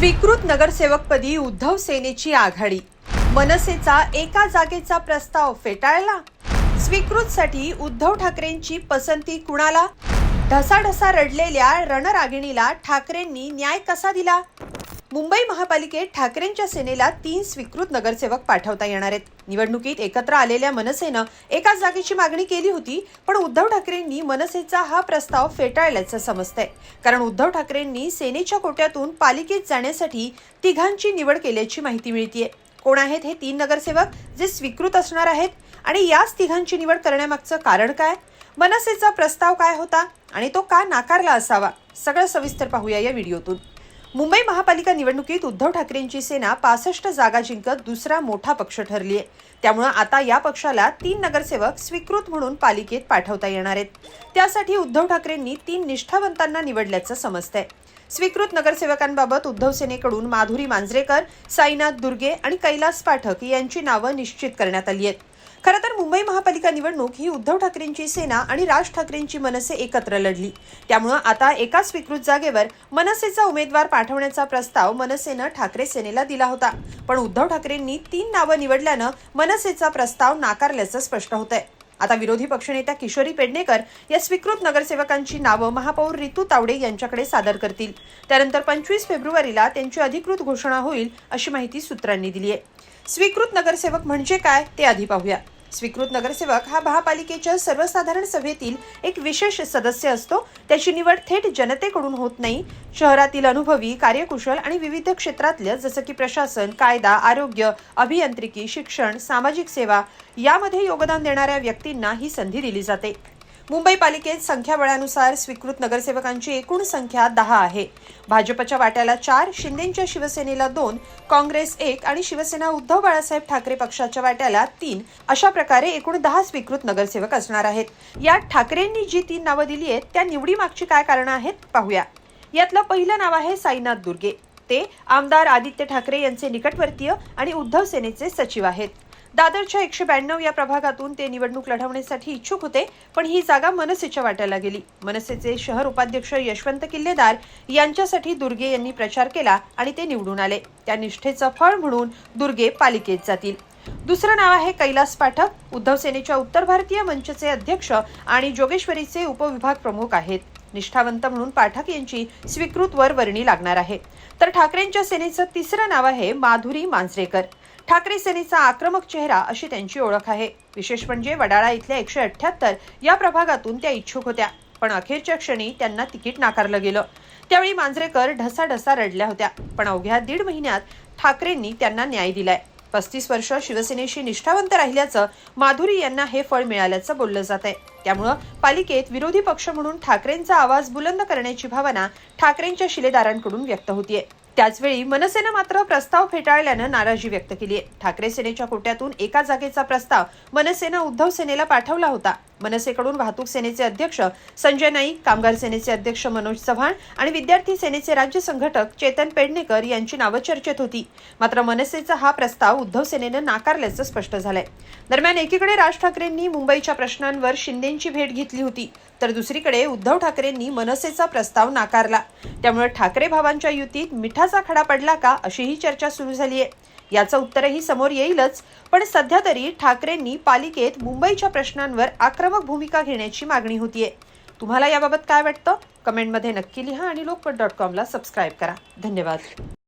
स्वीकृत नगरसेवकपदी उद्धव सेनेची आघाडी, मनसेचा एका जागेचा प्रस्ताव फेटाळला। स्वीकृतसाठी उद्धव ठाकरेंची पसंती कुणाला? ढसाढसा रडलेल्या रणरागिणीला ठाकरेंनी न्याय कसा दिला? मुंबई महापालिकेत ठाकरेंच्या सेनेला 3 स्वीकृत नगरसेवक पाठवता येणार आहेत। निवडणुकीत एकत्र आलेल्या मनसेनं एका जागेची मागणी केली होती, पण उद्धव ठाकरेंनी मनसेचा हा प्रस्ताव फेटाळल्याचं समजतंय। कारण उद्धव ठाकरेंनी सेनेच्या कोट्यातून पालिकेत जाण्यासाठी तिघांची निवड केल्याची माहिती मिळतेय। कोण आहेत हे 3 नगरसेवक जे स्वीकृत असणार आहेत आणि याच तिघांची निवड करण्यामागचं कारण काय? मनसेचा प्रस्ताव काय होता आणि तो का नाकारला असावा? सगळं सविस्तर पाहूया या व्हिडिओतून। मुंबई महापालिका निवडणुकीत उद्धव ठाकरेंची सेना 65 जागा जिंकत दुसरा मोठा पक्ष ठरली आहे। त्यामुळे आता या पक्षाला 3 नगरसेवक स्वीकृत म्हणून पालिकेत पाठवता येणार आहेत। त्यासाठी उद्धव ठाकरेंनी 3 निष्ठावंतांना निवडल्याचं समजतंय। स्वीकृत नगरसेवकांबाबत उद्धव सेनेकडून माधुरी मांजरेकर, साईनाथ दुर्गे आणि कैलास पाठक यांची नावं निश्चित करण्यात आली आहेत। खरं तर मुंबई महापालिका निवडणूक ही उद्धव ठाकरेंची सेना आणि राज ठाकरेंची मनसे एकत्र लढली। त्यामुळे आता एका स्वीकृत जागेवर मनसेचा उमेदवार पाठवण्याचा प्रस्ताव मनसेनं ठाकरे सेनेला दिला होता, पण उद्धव ठाकरेंनी 3 नावं निवडल्यानं मनसेचा प्रस्ताव नाकारल्याचं स्पष्ट होतंय। आता विरोधी पक्षनेत्या किशोरी पेडणेकर या स्वीकृत नगरसेवकांची नावं महापौर रितू तावडे यांच्याकडे सादर करतील। त्यानंतर 25 फेब्रुवारीला त्यांची अधिकृत घोषणा होईल अशी माहिती सूत्रांनी दिली आहे। स्वीकृत नगरसेवक म्हणजे काय ते आधी पाहूया। स्वीकृत नगरसेवक हा महापालिकेच्या सर्वसाधारण सभेतील एक विशेष सदस्य असतो। त्याची निवड थेट जनतेकडून होत नाही। शहरातील अनुभवी, कार्यकुशल आणि विविध क्षेत्रातले जसं की प्रशासन, कायदा, आरोग्य, अभियांत्रिकी, शिक्षण, सामाजिक सेवा यामध्ये योगदान देणाऱ्या व्यक्तींना ही संधी दिली जाते। मुंबई पालिकेत संख्याबळानुसार स्वीकृत नगरसेवकांची एकूण संख्या 10 आहे। भाजपच्या वाट्याला 4, शिंदेच्या शिवसेनेला 2, काँग्रेस 1 आणि शिवसेना उद्धव बाळासाहेब ठाकरे पक्षाच्या वाट्याला 3 अशा प्रकारे एकूण 10 स्वीकृत नगरसेवक असणार आहेत। यात ठाकरेंनी जी 3 नावं दिली आहेत त्या निवडीमागची काय कारणं आहेत पाहूया। यातलं पहिलं नाव आहे साईनाथ दुर्गे। ते आमदार आदित्य ठाकरे यांचे निकटवर्तीय आणि उद्धव सेनेचे सचिव आहेत। दादरच्या 192 या प्रभागातून ते निवडणूक लढवण्यासाठी इच्छुक होते, पण ही जागा मनसेच्या वाट्याला गेली। मनसेचे शहर उपाध्यक्ष यशवंत किल्लेदार यांच्यासाठी दुर्गे यांनी प्रचार केला आणि ते निवडून आले। त्या निष्ठेचं फळ म्हणून दुर्गे पालिकेत जातील। दुसरं नाव आहे कैलास पाठक। उद्धव सेनेच्या उत्तर भारतीय मंचचे अध्यक्ष आणि जोगेश्वरीचे उपविभाग प्रमुख आहेत। निष्ठावंत म्हणून पाठक यांची स्वीकृतवर वर्णी लागणार आहे। तर ठाकरेंच्या सेनेचं तिसरं नाव आहे माधुरी मांजरेकर। ठाकरे सेनेचा आक्रमक चेहरा अशी त्यांची ओळख आहे। विशेष म्हणजे वडाळा इथल्या 178 या प्रभागातून त्या इच्छुक होत्या, पण अखेरच्या क्षणी त्यांना तिकीट नाकारलं गेलं। त्यावेळी मांजरेकर ढसाढसा रडल्या होत्या, पण अवघ्या 1.5 महिन्यात ठाकरेंनी त्यांना न्याय दिलाय। 35 वर्ष शिवसेनेशी निष्ठावंत राहिल्याचं माधुरी यांना हे फळ मिळाल्याचं बोललं जात आहे। त्यामुळे पालिकेत विरोधी पक्ष म्हणून ठाकरेंचा आवाज बुलंद करण्याची भावना ठाकरेंच्या शिलेदारांकडून व्यक्त होतीये। त्याचवेळी मनसेनं मात्र प्रस्ताव फेटाळल्यानं नाराजी व्यक्त केली आहे। ठाकरे सेनेच्या कोट्यातून एका जागेचा प्रस्ताव मनसेनं उद्धव सेनेला पाठवला होता। मनसेकडून वाहतूक सेनेचे अध्यक्ष संजय नाईक, कामगार सेनेचे अध्यक्ष मनोज चव्हाण आणि विद्यार्थी सेनेचे राज्य संघटक चेतन पेडणेकर यांची नावं चर्चेत होती। मात्र मनसेचा हा प्रस्ताव उद्धव सेनेनं नाकारल्याचं स्पष्ट झालंय। दरम्यान एकीकडे राज ठाकरेंनी मुंबईच्या प्रश्नांवर शिंदेची भेट घेतली होती, तर दुसरीकडे उद्धव ठाकरेंनी मनसेचा प्रस्ताव नाकारला। त्यामुळे ठाकरे भावांच्या युतीत मिठाचा खडा पडला का अशीही चर्चा सुरू झाली आहे। याचं उत्तरही समोर येईलच, पण सध्या तरी ठाकरेंनी पालिकेत मुंबईच्या प्रश्नांवर आक्रमक भूमिका घेण्याची मागणी होतीये। तुम्हाला याबाबत काय वाटतं? कमेंटमध्ये नक्की लिहा आणि लोकमत.com ला सबस्क्राईब करा। धन्यवाद।